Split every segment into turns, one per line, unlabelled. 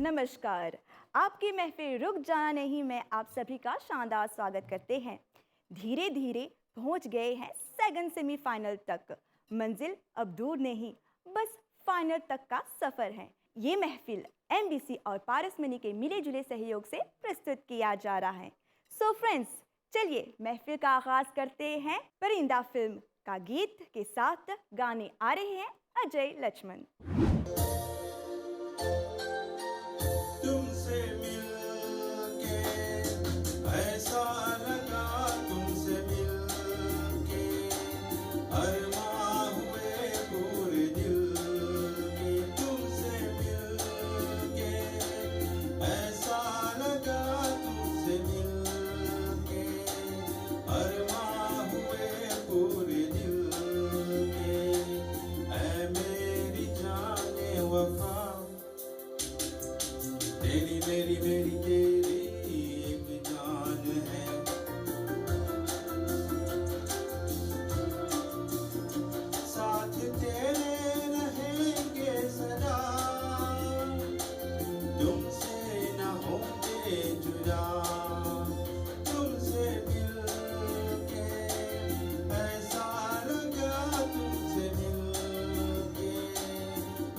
नमस्कार। आपकी महफिल रुक जाना नहीं में आप सभी का शानदार स्वागत करते हैं। धीरे धीरे पहुंच गए हैं सेकंड सेमीफाइनल तक। मंजिल अब दूर नहीं, बस फाइनल तक का सफर है। ये महफिल एमबीसी और पारस मनी के मिले जुले सहयोग से प्रस्तुत किया जा रहा है। सो फ्रेंड्स, चलिए महफिल का आगाज करते हैं। परिंदा फिल्म का गीत के साथ गाने आ रहे हैं अजय लक्ष्मण।
तुमसे मिलके ऐसा लगा, तुमसे मिलके अरमां हुए पूरे दिल के। तुमसे मिलके ऐसा लगा, तुमसे मिलके अरमां हुए पूरे दिल के। ऐ मेरी जाने वफा, तेरी मेरी मेरी तेरी एक जान है। साथ तेरे रहेंगे सदा, तुमसे न होंगे जुदा। तुमसे मिलके ऐसा लगा, तुमसे मिलके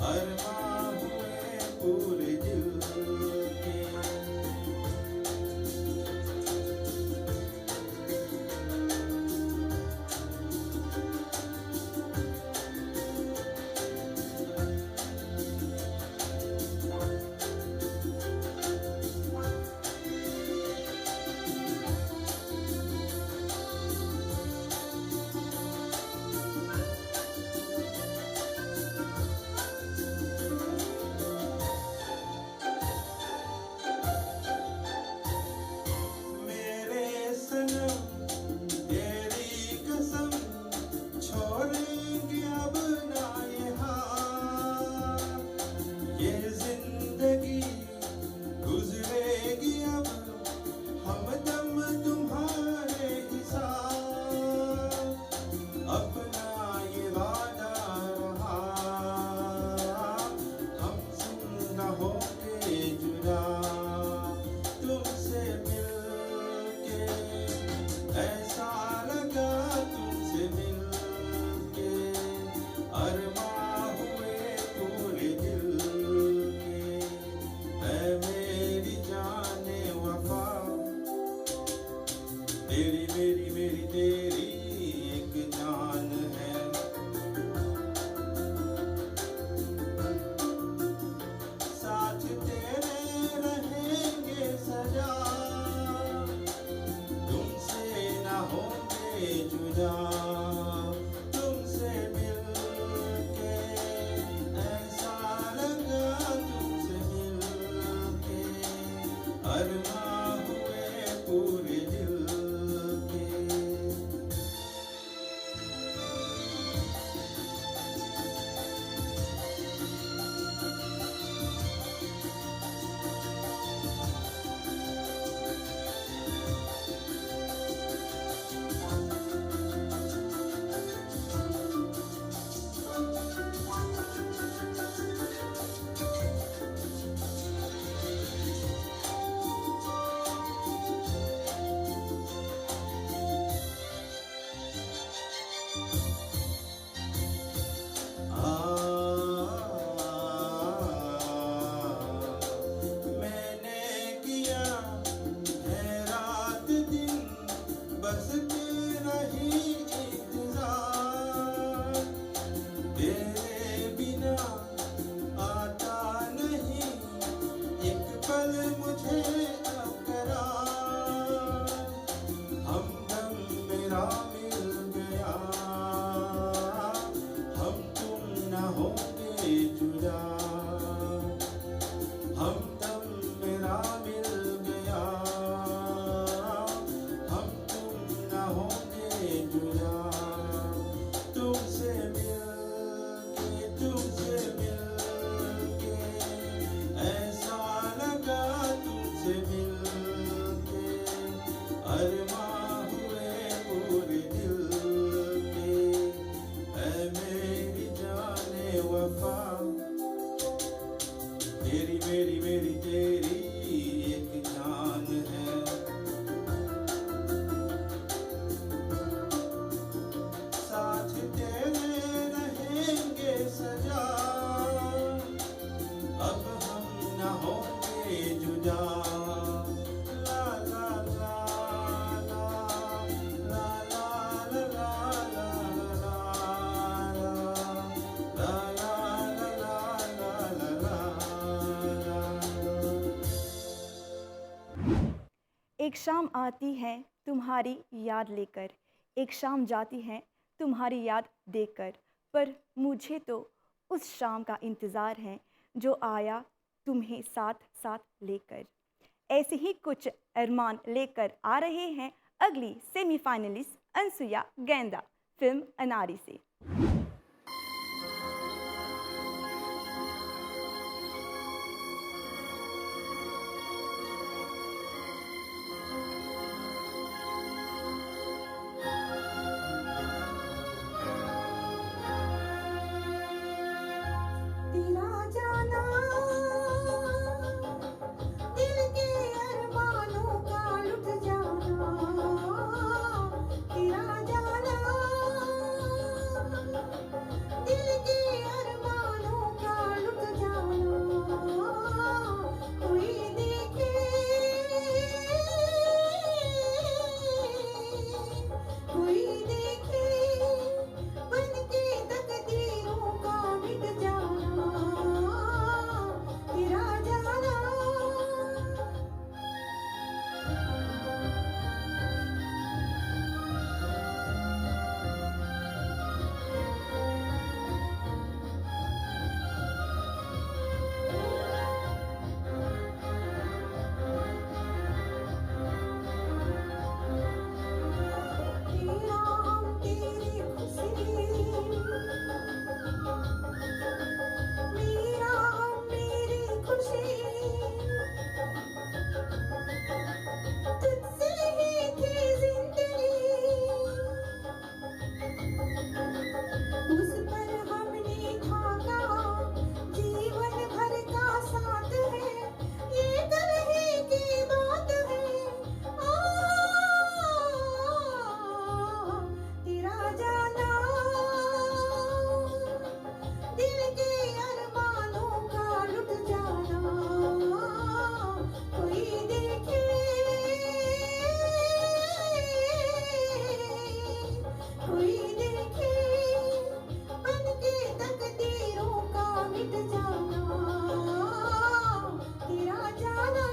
अरमां हुए पूरे दिल के। मेरे सनम तेरी कसम, छोड़ेंगे अब ना ये हाथ। ये जिंदगी गुजरेगी अब हमदम तुम्हारे ही साथ। अपना ये वादा रहा, हम जिंदा होंगे जुदा। तुमसे मिलके ऐसा लगा, तुमसे मिलके अरमां हुए पूरे दिल के। ऐ मेरी जाने वफा, तेरी मेरी मेरी तेरी एक जान है। साथ तेरे रहेंगे सदा, तुमसे न होंगे जुदा। तुमसे मिलके ऐसा लगा, तुमसे मिलके अरमां हुए पूरे दिल के।
एक शाम आती है तुम्हारी याद लेकर, एक शाम जाती है तुम्हारी याद देकर, पर मुझे तो उस शाम का इंतज़ार है जो आया तुम्हें साथ साथ लेकर। ऐसे ही कुछ अरमान लेकर आ रहे हैं अगली सेमीफाइनलिस्ट अनसुया गेंदा फिल्म अनारी से।
तेरा जाना दिल के अरमानों का लुट जाना, तेरा जाना दिल के अरमानों का लुट जाना। कोई देखे कोई देखे बन के तकदीरों का मिट जाना, तेरा जाना। तेरा हम तेरी खुशी, मेरा हम मेरी खुशी, तुझसे ही थी जिंदगी, उस पर हमने था कहा जीवन भर का साथ है, ये कल ही की बात है। तेरा जाना दिल के अरमानों का लुट जाना। कोई देखे कोई देखे बन के तकदीरों का मिट जाना, तेरा जाना।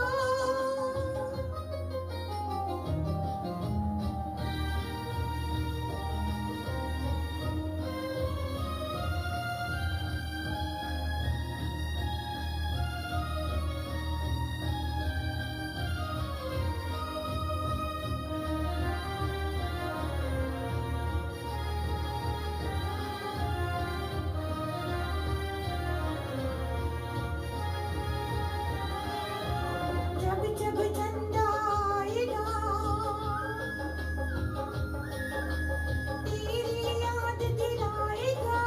जब जब चंदा आएगा तेरी याद दिलाएगा,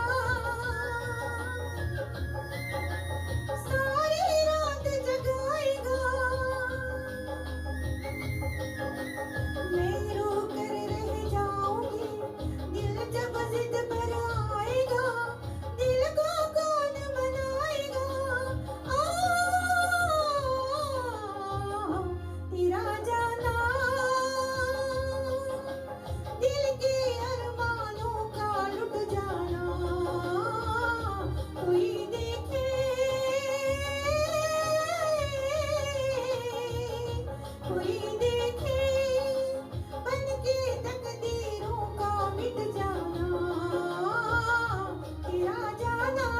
सारी रात जगाएगा। मैं रो कर रह जाऊंगी दिल जब जिद पर आएगा, दिल को कौन मनाएगा। तेरा जाना दिल के अरमानों का लुट जाना। कोई देखे कोई देखे बन के तकदीरों का मिट जाना, तेरा जाना।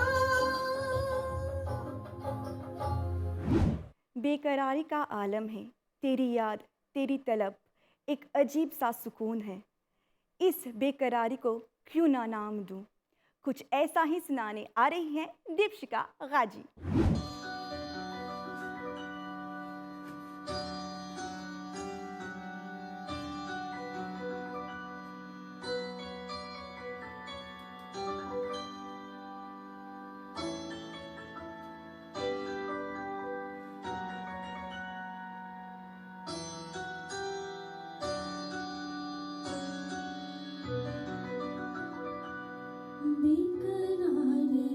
बेकरारी का आलम है, तेरी याद तेरी तलब एक अजीब सा सुकून है। इस बेकरारी को क्यों ना नाम दूं, कुछ ऐसा ही सुनाने आ रही हैं दीपशिका गाजी।
बेकरार दिल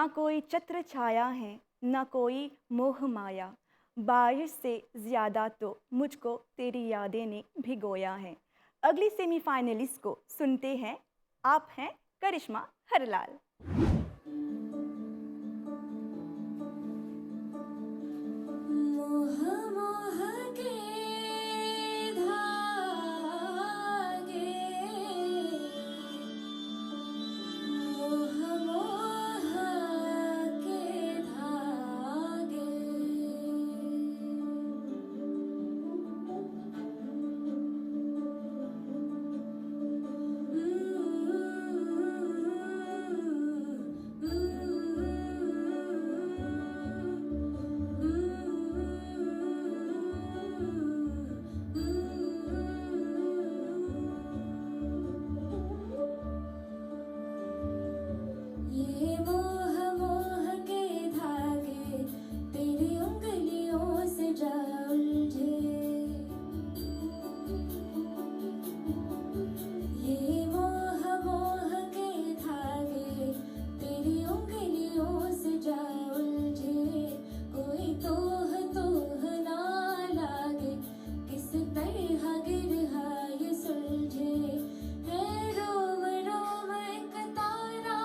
ना कोई छत्र छाया है, ना कोई मोह माया, बारिश से ज़्यादा तो मुझको तेरी यादें ने भिगोया है। अगली सेमीफाइनलिस्ट को सुनते हैं। आप हैं करिश्मा हरलाल।
मोह मोह के धागे, मोह मोह के धागे, ये मोह मोह के धागे तेरी उंगलियों से जा उलझे, ये मोह मोह के धागे तेरी उंगलियों से जा उलझे। कोई तोह तोह ना लागे, किस तरह गिरहा ये सुलझे। है रोम रोम एक तारा,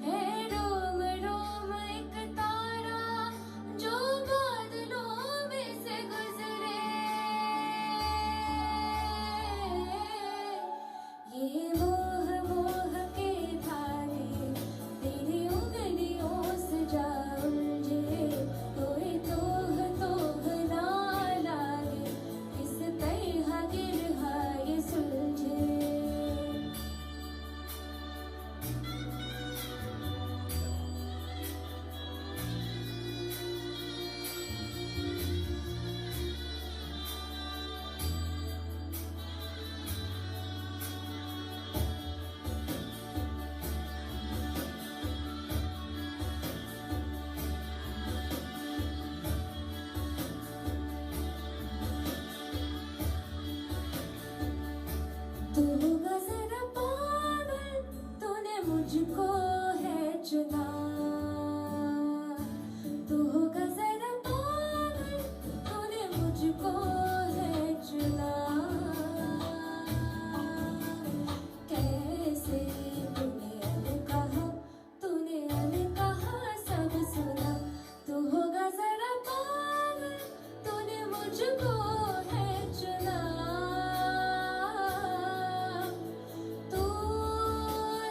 है रोम रोम एक तारा जो बादलों में से गुजरे। ये मोह मोह के धागे तेरी उंगलियों से जा उलझे। कोई तोह तोह ना लागे, किस तरह गिरहा ये सुलझे। तू होगा जरा पागल, तूने मुझको है चुना। तू होगा जरा पागल, तूने मुझको है चुना। कैसे तूने अनकहा सब सुना। तू होगा जरा पागल, तूने मुझको है चुना। तू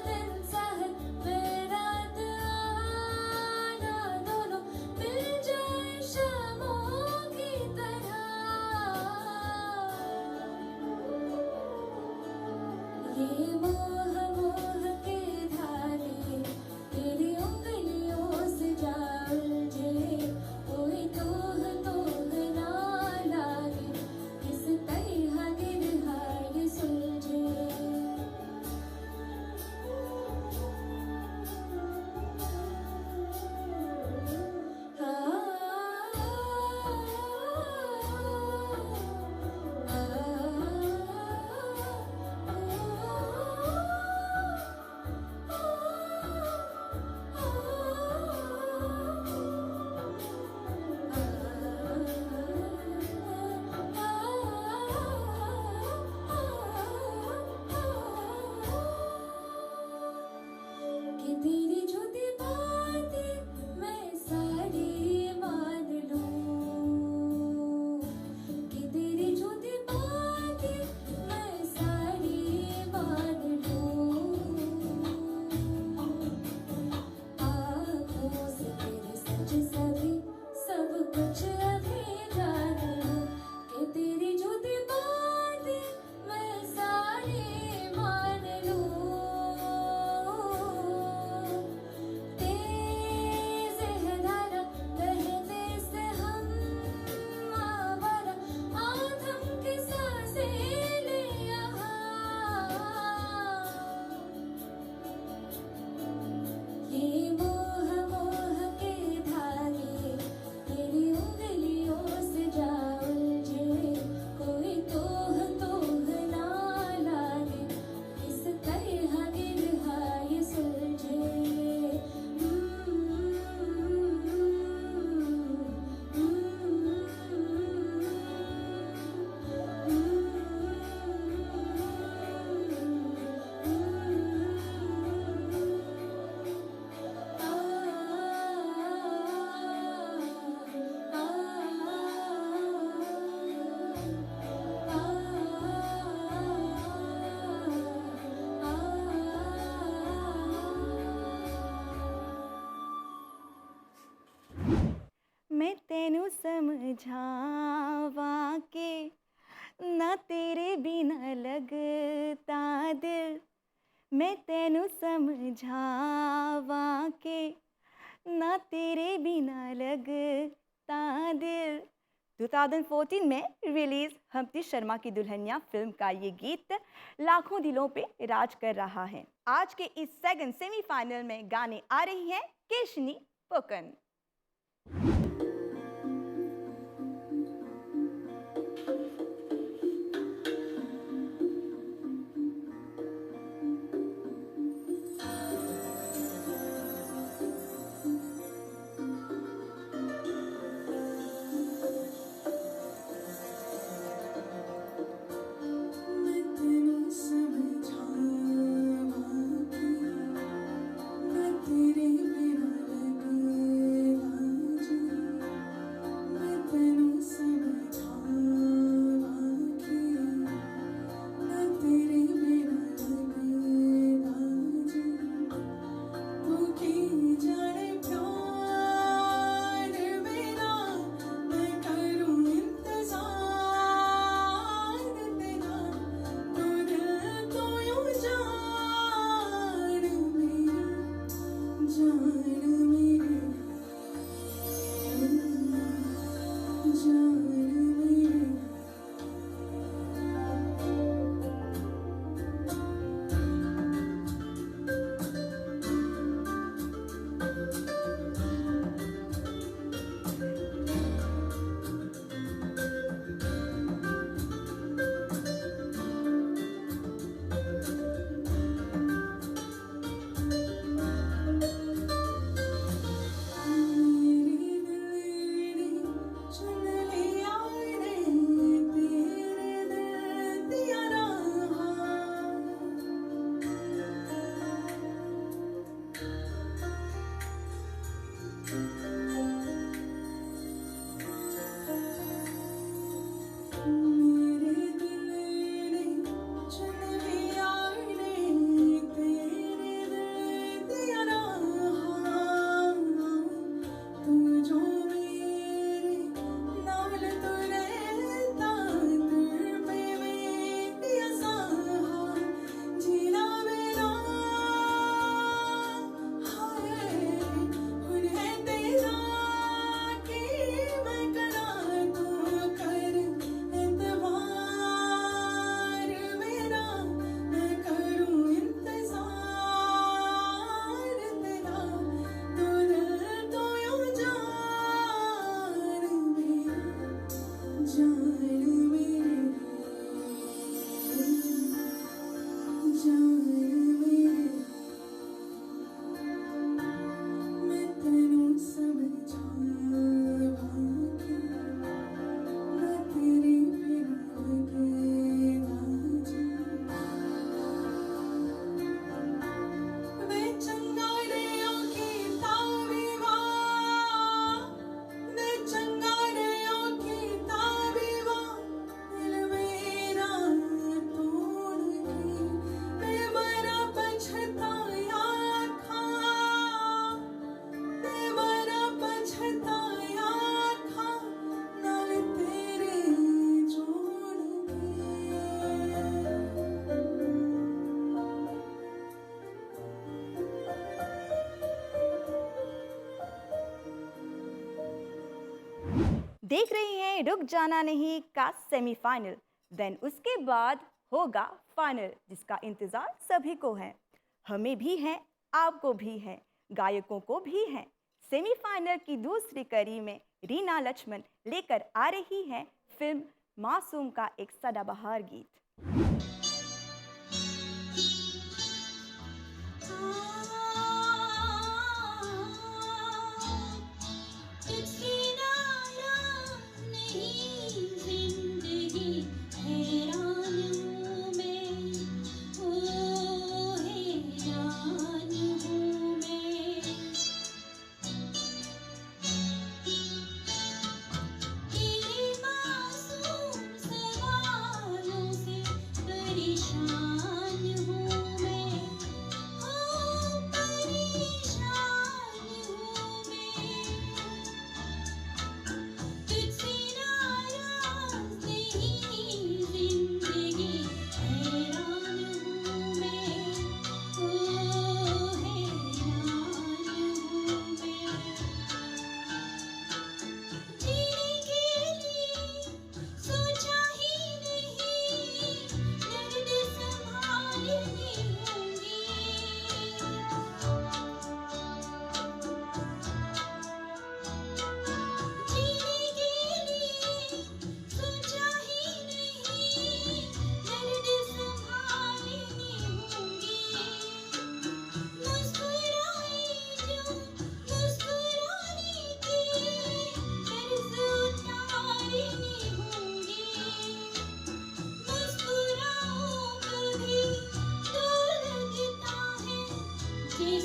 दिन सहर
समझावा के ना तेरे बिना लगता दिल, मैं तेनू समझावा के ना तेरे बिना लगता दिल। 2014 में रिलीज हम्प्टी शर्मा की दुल्हनिया फिल्म का ये गीत लाखों दिलों पे राज कर रहा है। आज के इस सेकंड सेमीफाइनल में गाने आ रही हैं केशनी पोकन। देख रही हैं रुक जाना नहीं का सेमीफाइनल। देन उसके बाद होगा फाइनल, जिसका इंतजार सभी को है, हमें भी है, आपको भी है, गायकों को भी है। सेमीफाइनल की दूसरी कड़ी में रीना लक्ष्मण लेकर आ रही है फिल्म मासूम का एक सदाबहार गीत।
तेरे मासूम सवालों से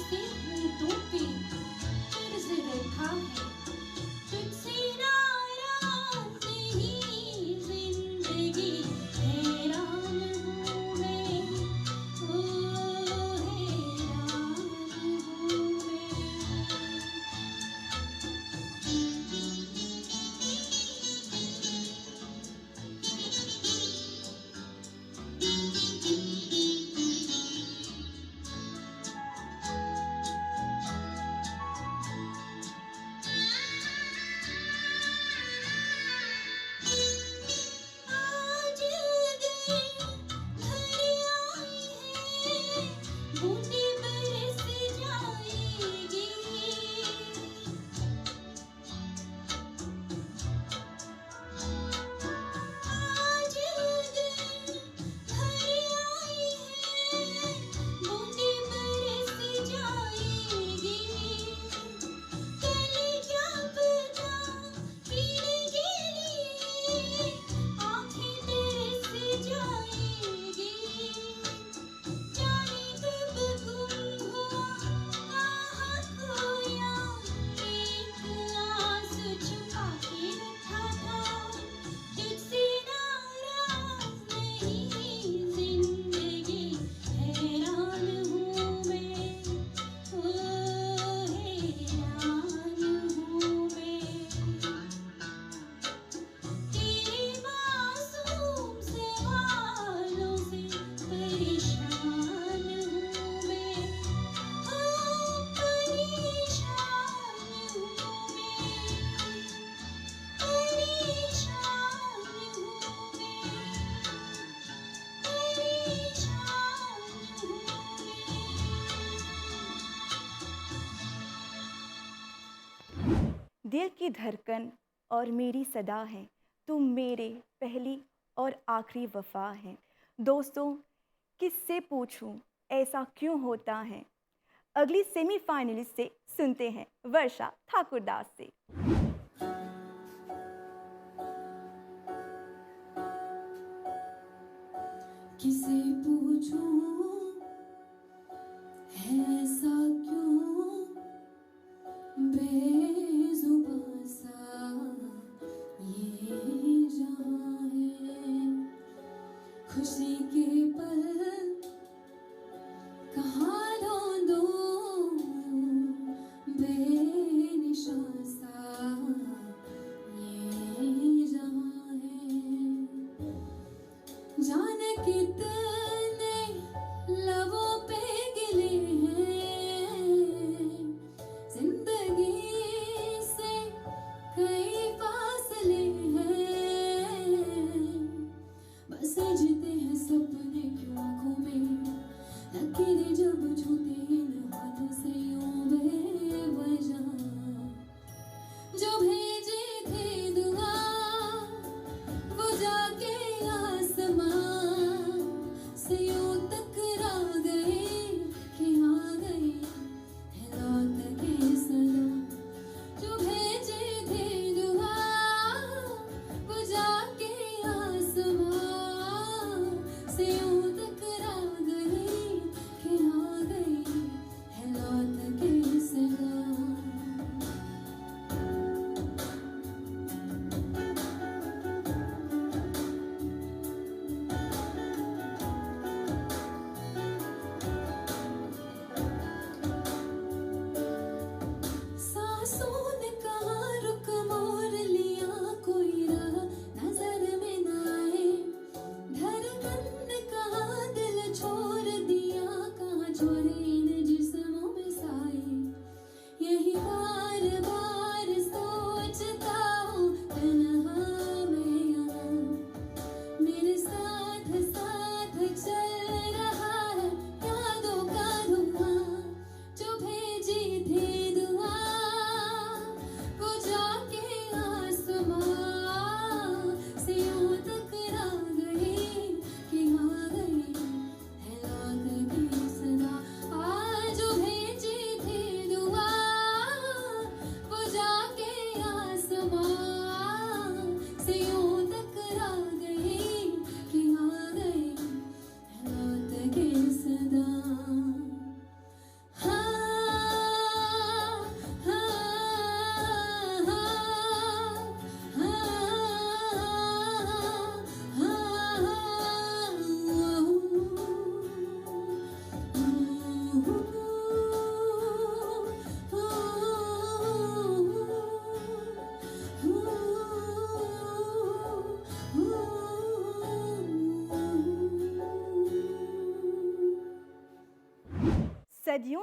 से होठों पे कर्ज रखा है, तुझसे नाराज नहीं जिंदगी, हैरान हूँ मैं, ओ हैरान हूँ मैं। आज अगर घर आई है, बूंदे बरस जाएगी। आज अगर घर आई है, बूंदे बरस जाएगी। कल क्या पता पीने के लिए आँखें तरस जाएगी। जाने कब गुम हुआ कहाँ खोया, एक आंसू छुपा के रखा था, तुझसे नाराज नहीं जिंदगी, हैरान हूँ मैं, ओ हैरान हूँ मैं। तेरे मासूम सवालों से परेशान हूँ मैं, हाँ परेशान हूँ मैं, परेशान हूँ मैं, परेशान हूँ मैं।
दिल की धड़कन और मेरी सदा है, तुम मेरे पहली और आखिरी वफा है। दोस्तों, किससे पूछूं ऐसा क्यों होता है? अगली सेमीफाइनलिस्ट से सुनते हैं वर्षा ठाकुरदास से।
किसे पूछूं ऐसा क्यों, बेजुबां सा ये जहां है, खुशी के पल कहाँ ढूंढूं, बेनिशान सा ये जहां है। जाने कितने लबों पे गिले हैं, जिंदगी से कई फासले हैं, बस सजते हैं सपने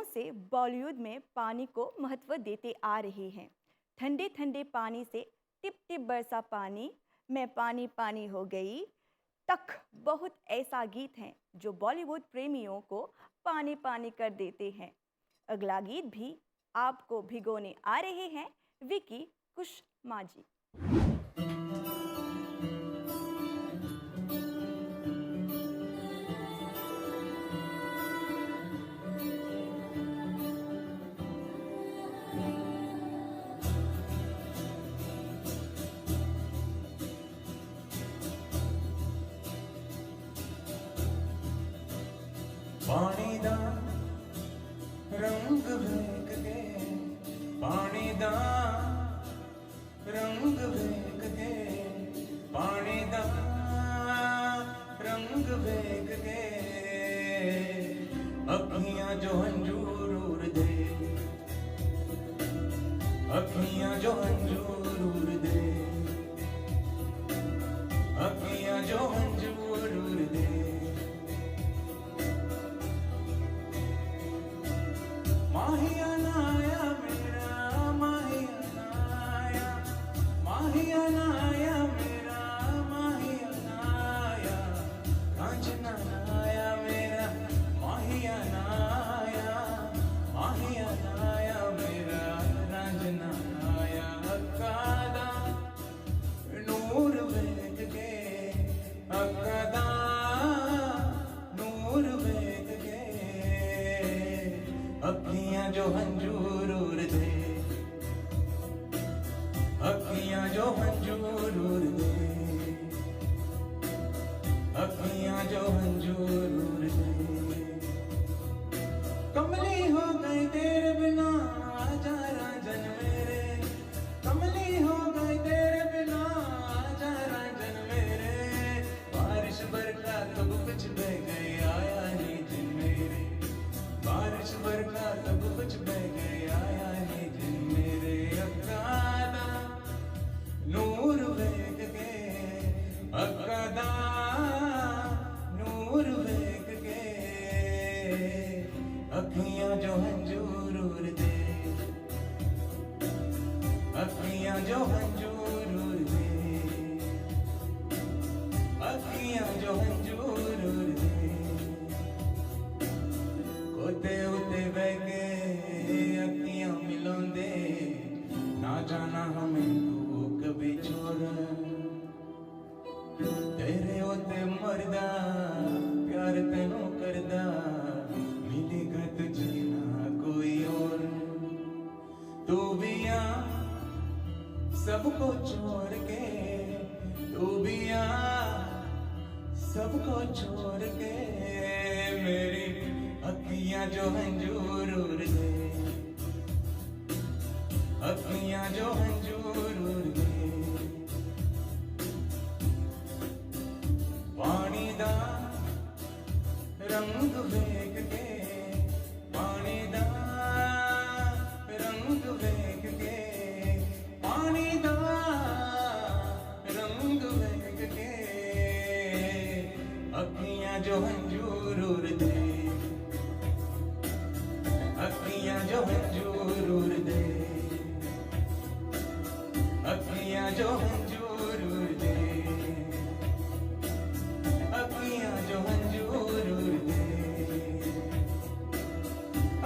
दिनों से बॉलीवुड में पानी को महत्व देते आ रहे हैं। ठंडे ठंडे पानी से टिप टिप बरसा पानी, मैं पानी पानी हो गई तक बहुत ऐसा गीत है जो बॉलीवुड प्रेमियों को पानी पानी कर देते हैं। अगला गीत भी आपको भिगोने आ रहे हैं विकी कुशमा जी।
पानी दा रंग वेख के, पानी दा रंग वेख के, पानी दा रंग वेख के, अखियां जो हंजूर दे, अखियां जो हंजूर दे, अखियां जो हंजूर दे। माहिया नाया मेरा, माहिया नाया, माहिया नाया मेरा, माहिया नाया, कांचना नाया मेरा, माहिया नाया, माहिया नाया मेरा, रांझना नाया। अक्कादा नूर वेख के, अक्कादा नूर वेख के, अखियां जो हंजूर दे, अखियां जो हंजूर दे, अखियां जो हंजूर दे। कमली हो गई तेरे बिना आजा रांझन मेरे, कमली हो गई तेरे बिना आजा रांझन मेरे। बारिश बरखा तब कुछ बह गई आया नहीं दिन मेरे, बारिश बरखा तब कुछ बह गए आया नहीं दिन मेरे। अक्कादा नूर वेख के, अक्कादा नूर वेख के, अखियां जो हंजूर दे, अखियां जो हंजूर दे, अखियां जो हंजूर दे। कोते उते बह के अखियां मिलांदे, ना जाना हमें तू कभी छोड़, तेरे उते मरदा प्यार तेनू करदा, मिलेगा तुझे ना कोई और। तू भी आ सबको छोड़ के, तू भी आ सबको छोड़ के, मेरी अखियां जो हंजूर दे, अखियां जो हंजूर दे। पानी दा रंग वेख के, पानी दा रंग वेख के, पानी दा रंग वेख के, अखियां जो हंजूर दे, अखियां जो हंजूर दे, अखियां जो हंजूर दे, अखियां जो हंजूर दे,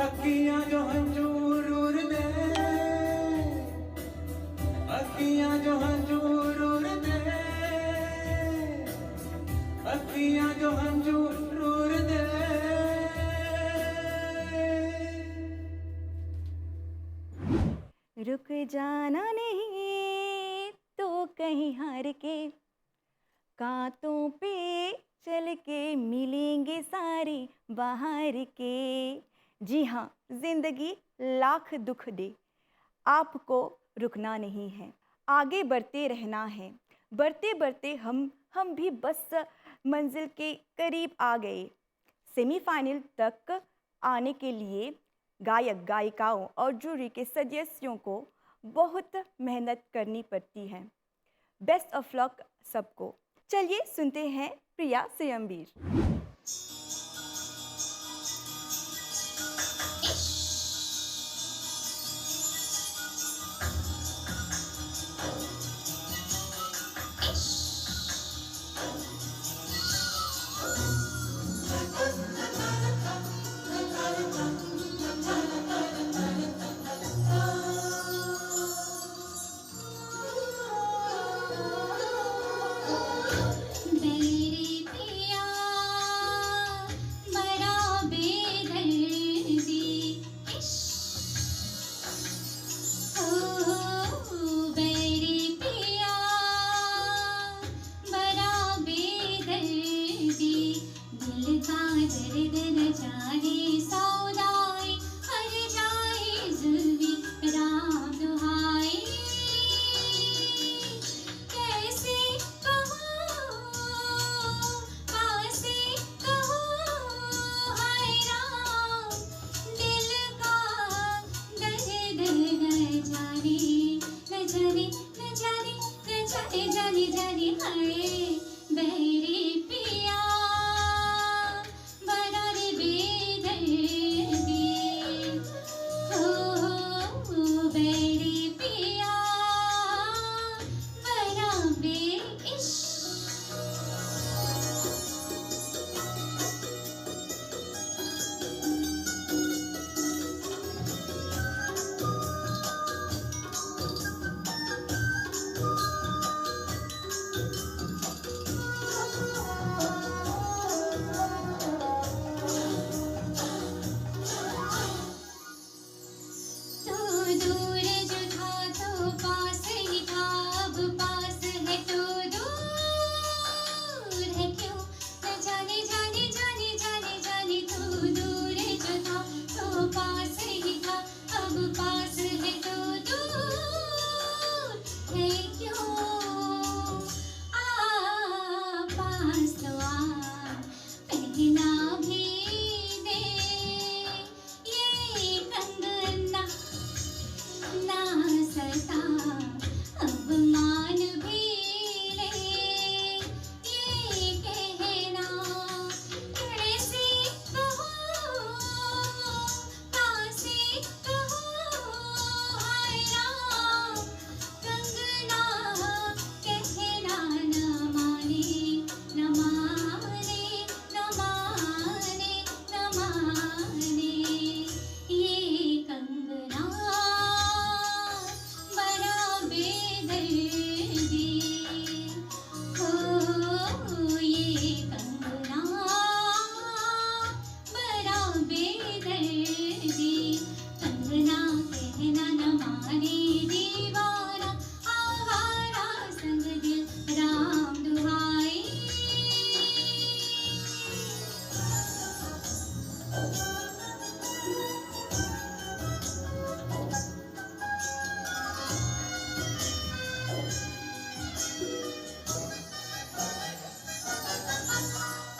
अखियां जो हंजूर दे, अखियां जो हंजूर दे, अखियां जो हंजूर दे।
रुक जाना नहीं तो कहीं हार के, कांटों पे चल के मिलेंगे सारे बाहर के। जी हाँ, जिंदगी लाख दुख दे, आपको रुकना नहीं है, आगे बढ़ते रहना है। बढ़ते बढ़ते हम भी बस मंजिल के करीब आ गए। सेमीफाइनल तक आने के लिए गायक गायिकाओं और जूरी के सदस्यों को बहुत मेहनत करनी पड़ती है। बेस्ट ऑफ लक सबको। चलिए सुनते हैं प्रिया स्वयंवीर।
इश्क जाने दीवाना आवारा संग दिल राम दुहाई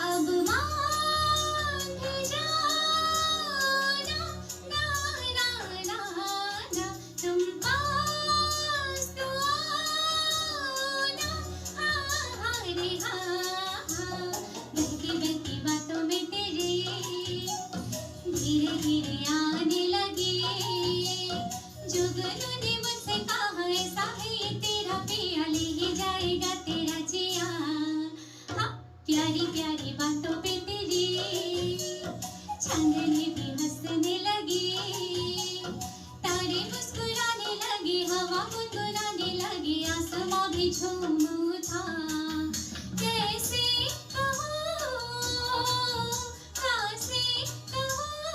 अब मान जाना ना ना ना ना तुम पास तो आना हाँ रे हाँ बहकी बहकी बातों में तेरे धीरे धीरे आने लगे जुगनू ने मुझसे कहा ऐसा है ये तेरा पिया ले ही जाएगा तेरा जिया हाँ प्यारी प्यारी बातों पे तेरी चांदनी भी हंसने लगी तारे मुस्कुराने लगे हवा गुनगुनाने लगी आसमां भी झूम उठा कैसे कहूँ कैसे कहूँ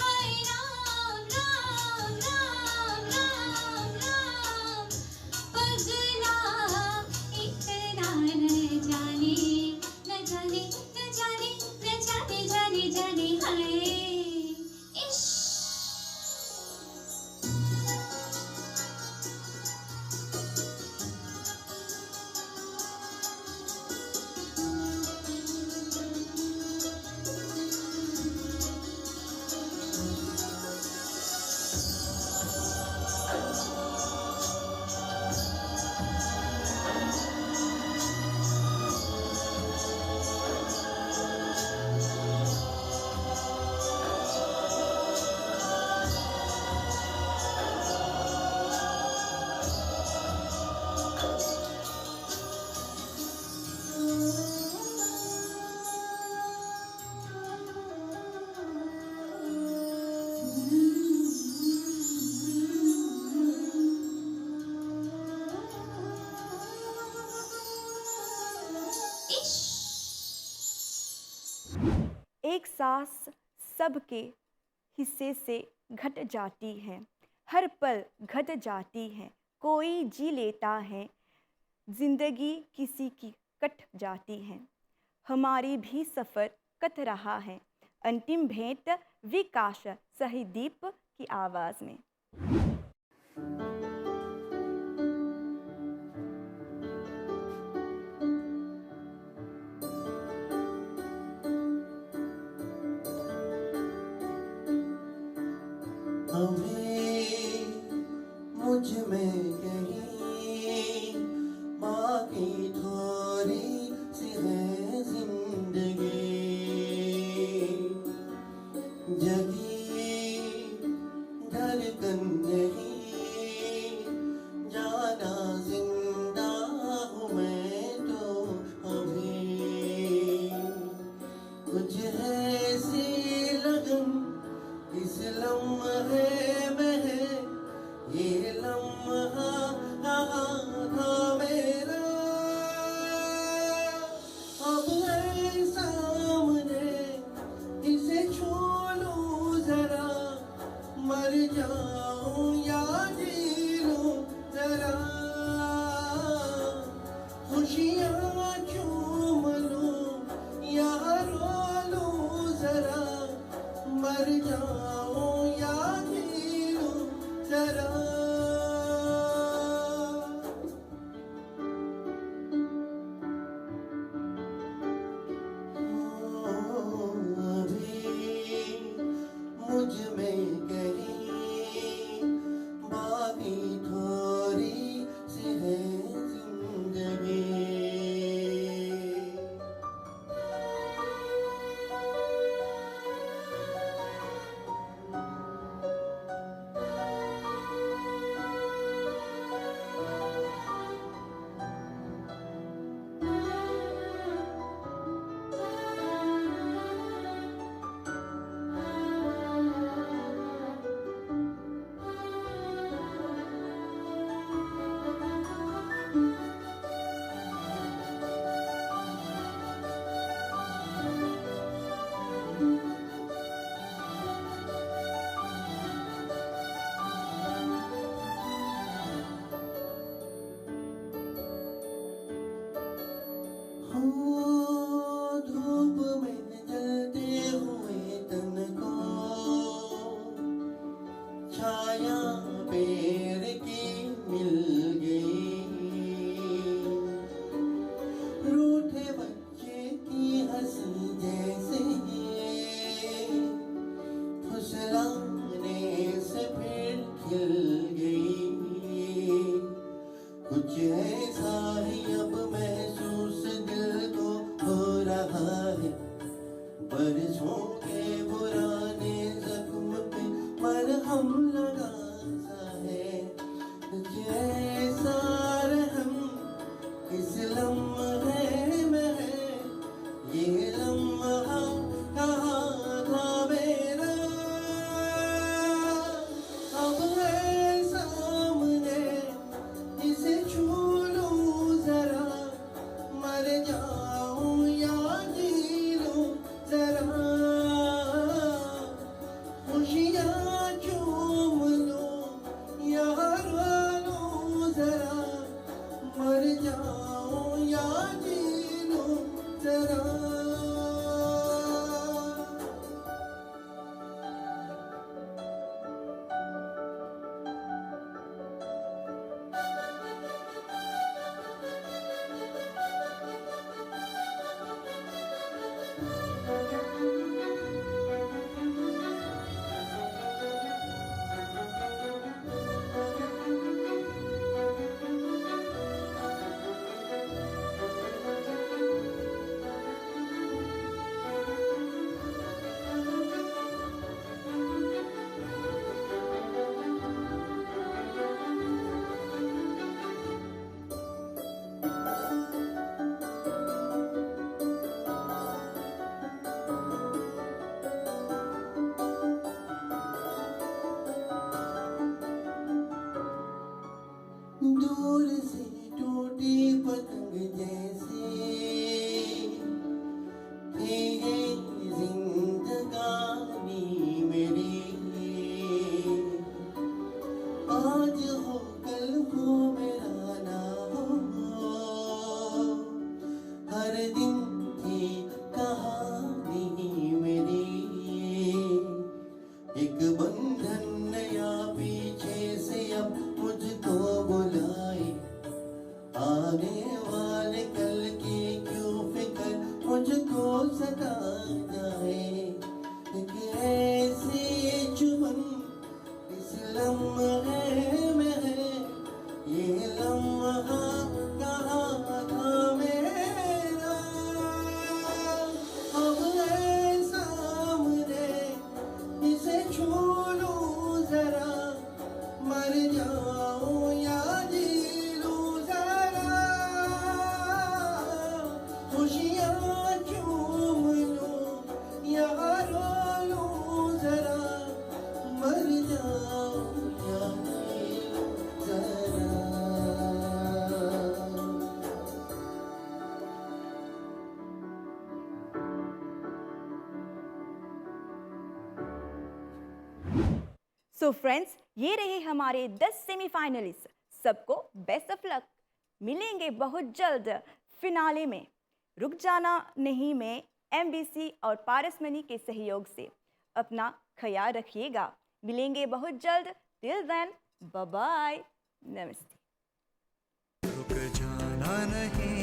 हाय राम राम राम राम राम पगला इतना न जाने न जाने न जाने न जाने जाने जाने हाय इश्क
एक सांस सबके हिस्से से घट जाती है, हर पल घट जाती है, कोई जी लेता है, जिंदगी किसी की कट जाती है, हमारी भी सफ़र कट रहा है। अंतिम भेंट विकास सहीदीप की आवाज़ में।
अभी मुझ में कहीं बाकी थोड़ी सी है जिंदगी जगी धड़कन नहीं जाना जिंदा हूँ मैं तो अभी कुछ ऐसी लगन इस लम्हे में है ये लम्हा था मेरा अब है सामने इसे छू लूं जरा मर जाऊं या जी लूं जरा खुशियाँ चूम लूं या रो लूं जरा मर जाऊं या जी लूं जरा अभी मुझ में कहीं बाकी थोड़ी सी है जिंदगी
छाया पेड़ की मिल गई, रूठे बच्चे की हंसी जैसे फुसलाने से फिर खिल गई। कुछ ऐसा ही अब महसूस दिल को हो रहा है, बरसों के पुराने जख्म पे मरहम लगा सा है। जैसा रहम इस लम्हे में है, ये लम्हा कहाँ था मेरा, अब है सामने इसे छू लूं जरा, मर जाऊं या जी लूं जरा, खुशियाँ चूम लूं या रो लूं जरा, मर जाऊं या जी लूं जरा। दूर से टूटी पतंग जैसे थे ये जिंदगानी मेरी, आज हो कल हो मेरा ना हो, हर दिन थी कहानी मेरी। एक बंधन नया पीछे से अब मुझको बुलाए, आने वाले कल की क्यों फिक्र मुझको सता जाए। एक ऐसी चुभन इस लम्हे में है, ये लम्हा कहाँ था मेरा, अब है सामने इसे छू लूं जरा, मर जाऊं या जी लूं जरा, खुशियाँ चूम लूं या रो लूं जरा, मर जाऊं या जी लूं जरा।
सो फ्रेंड्स, ये रहे हमारे 10 सेमीफाइनलिस्ट। सबको बेस्ट ऑफ लक। मिलेंगे बहुत जल्द फिनाले में। रुक जाना नहीं में MBC और पारस मनी के सहयोग से। अपना ख्याल रखिएगा। मिलेंगे बहुत जल्द। टिल देन, बाय बाय, नमस्ते।
रुक जाना नहीं